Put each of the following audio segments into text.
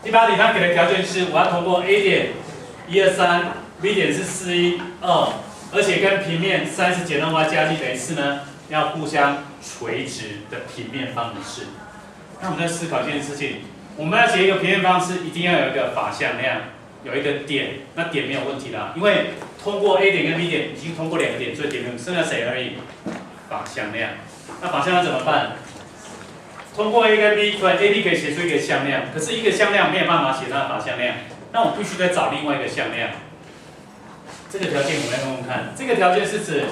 第八题它给的条件是我要通过 A 点123，B 点是41，而且跟平面30减2y加 g 等于4呢，要互相垂直的平面方程式。那我们在思考一件事情，我们要写一个平面方式，一定要有一个法向量，有一个点，那点没有问题啦，因为通过 A 点跟 B 点已经通过2个点，所以点没有，剩下谁而已？法向量。那法向量怎么办？通过 A 跟 B， 对 ，AB 可以写出一个向量，可是一个向量没有办法写它的法向量，那我必须再找另外一个向量。这个条件我们来问问看，这个条件是指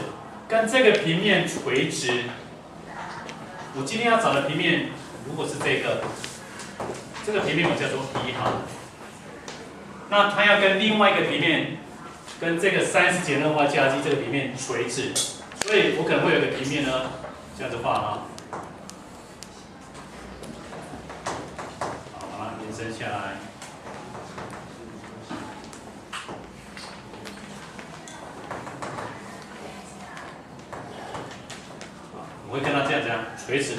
跟这个平面垂直。我今天要找的平面，如果是这个平面我叫做 P 好了，那它要跟另外一个平面，跟这个30减2y加 g 这个平面垂直，所以我可能会有个平面呢，这样子画啊。延伸下来，我会跟它这样子垂直，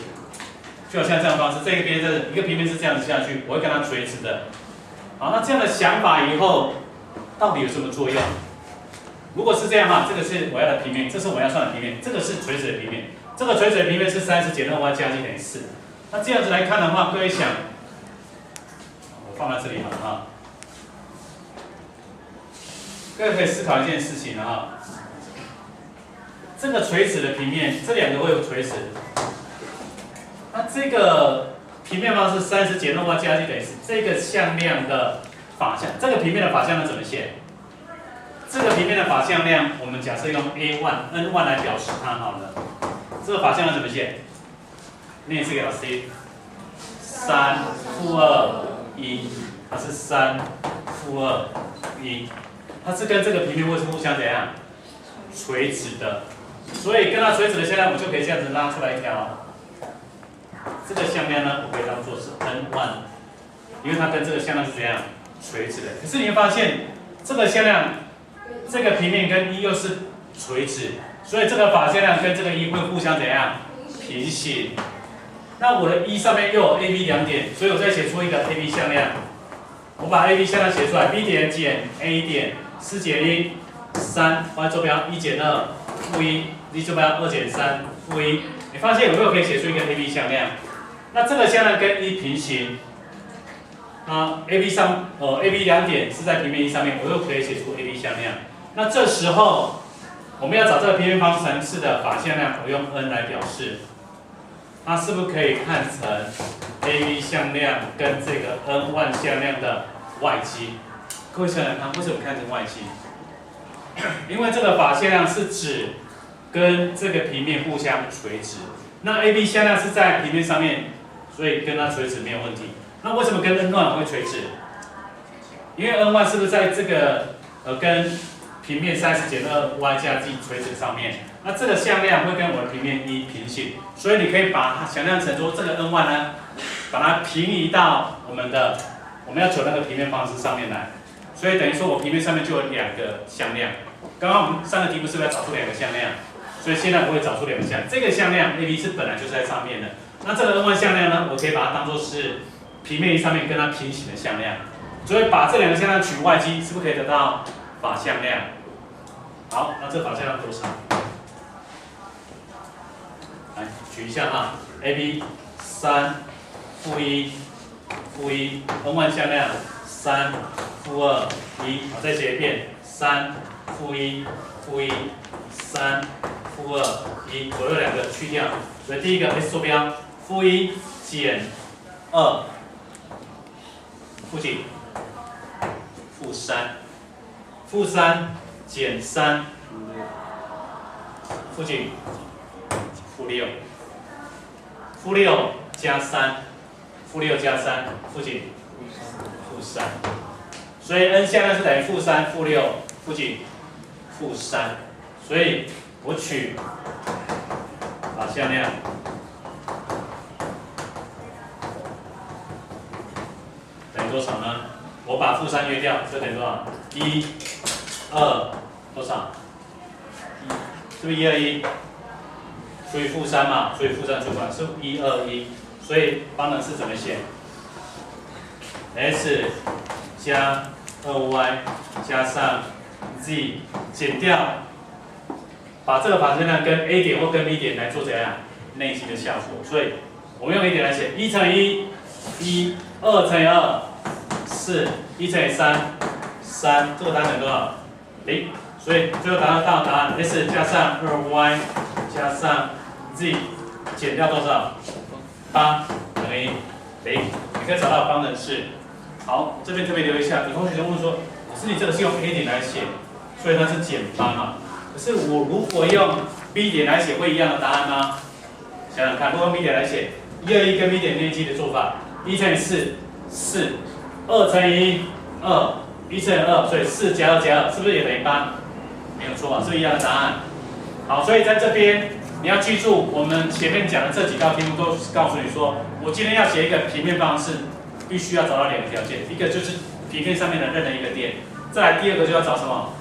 就好像这样的方式，这边一个平面是这样子下去，我会跟它垂直的。好，那这样的想法以后到底有什么作用？如果是这样哈，这个是我要的平面，这是我要算的平面，这个是垂直的平面，这个垂直的平面是30减2y加 g 等于4。那这样子来看的话，各位想。放在这里好了哈，各位可以思考一件事情哈，这个垂直的平面，这2个会有垂直，那这个平面方式30减2y加 g 等于4，这个向量的法向，这个平面的法向量怎么写？这个平面的法向量，我们假设用 A1、N1 来表示它好了，这个法向量怎么写？念一次给老师听，3负2。它是3负2，它是跟这个平面会是互相怎样垂直的，所以跟它垂直的向量，我就可以这样子拉出来一条。这个向量呢，我可以当做是 N1， 因为它跟这个向量是怎样垂直的。可是你会发现，这个向量，这个平面跟又是垂直，所以这个法向量跟这个会互相怎样平行。那我的上面又有 A、B 2点，所以我再写出一个 A、B 向量。我把 A、B 向量写出来 ，B 点减 A 点4减1 3，y 坐标1减2负1，z 坐标2减3负1。你发现我又可以写出一个 A、B 向量。那这个向量跟平行，啊 ，A、B 2点是在平面上面，我又可以写出 A、B 向量。那这时候我们要找这个平面方程式的法向量，我用 N 来表示。它是不是可以看成 AB 向量跟这个 N1 向量的外积？各位想想看，为什么看成外积？因为这个法向量是指跟这个平面互相垂直，那 AB 向量是在平面上面，所以跟它垂直没有问题。那为什么跟 N1 会垂直？因为 N1 是不是在这个跟平面30减2y加 g 垂直上面？那这个向量会跟我的平面平行，所以你可以把它想象成说这个 N1 呢，把它平移到我们要求那个平面方式上面来，所以等于说我平面上面就有2个向量。刚刚我们上个题目是不是要找出2个向量？所以现在我会找出2个向量。这个向量 AB 是本来就是在上面的，那这个 N1 向量呢，我可以把它当做是平面上面跟它平行的向量，所以把这2个向量取外积，是不是可以得到法向量？好，那这法向量多少？来取一下哈 ，AB 3负1负1 ，N1 向量3负2 1，好，再写一遍3负1负1 3负2 1，左右2个去掉，所以第一个 S 坐标负1减2，负几？负3，负3减3，负几？负6，负6加3，负6加3，负几？负3。所以 N 向量是等于负3、负6、负几？负3。所以我取法向量等于多少呢？我把负3约掉，这等于多少？1、2多少？是不是121？除以负3嘛，所以负3除法是121，所以方程式怎么写？ S 加2y 加上 z 减掉，把这个反向量跟 A 点或跟 B 点来做怎样内积的效果，所以我们用 A 点来写，1乘以1 2乘以2 4 1乘以3 3，这个答案等于多少？0，所以最后答案 S 加上2y 加上 z 减掉多少？8等于0，你可以找到方程式。好，这边特别留意一下，有同学就问说，老师你这个是用 A 点来写，所以它是减8嘛？可是我如果用 B 点来写，会一样的答案吗？想想看，如果用 B 点来写，121跟 B 点内积的做法，1乘以4 4 2乘以2 1乘以2，所以4加2加2是不是也等于8？没有错吧？是不是一样的答案？好，所以在这边你要记住，我们前面讲的这几道题目都是告诉你说，我今天要写一个平面方式，必须要找到2个条件，一个就是平面上面的任何一个点，再来第二个就要找什么？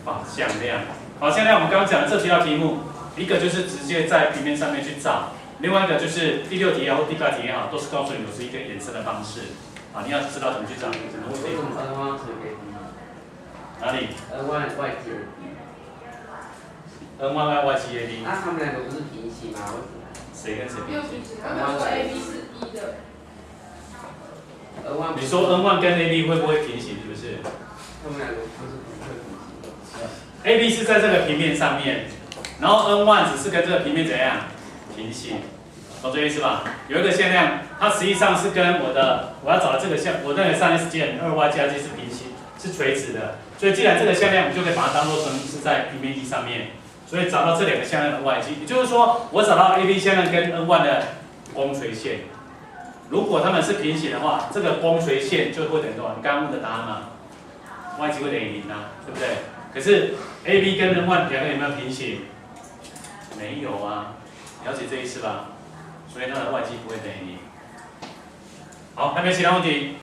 法向量。法向量我们刚刚讲的这几道题目，一个就是直接在平面上面去找，另外一个就是第6题也好，第8题也好，都是告诉你我是一个衍生的方式。啊，你要知道怎么去找，怎么问题。哪里？N1 外接 ？N1 外接 AB。那他们两个不是平行吗？谁跟谁平行？他们说 AB 是1的。你说 N1 跟 AB 会不会平行？是不是？他们两个不是平行。AB 是在这个平面上面，然后 N1 只是跟这个平面怎样平行，懂这意思吧？有一个向量，它实际上是跟我要找的这个向，我认为上 S 减 2y 加 z 是平行，是垂直的。所以既然这个向量，我们就可以把它当做成是在平面一上面。所以找到这2个向量的外积，也就是说，我找到 AB 向量跟 N1 的光垂线。如果它们是平行的话，这个光垂线就会等于多少？你刚刚问的答案嘛？外积会等于0啊，对不对？可是 AB 跟 N1 两个有没有平行？没有啊，了解这意思吧？所以它的外积不会等于0。好，还有没有其他问题？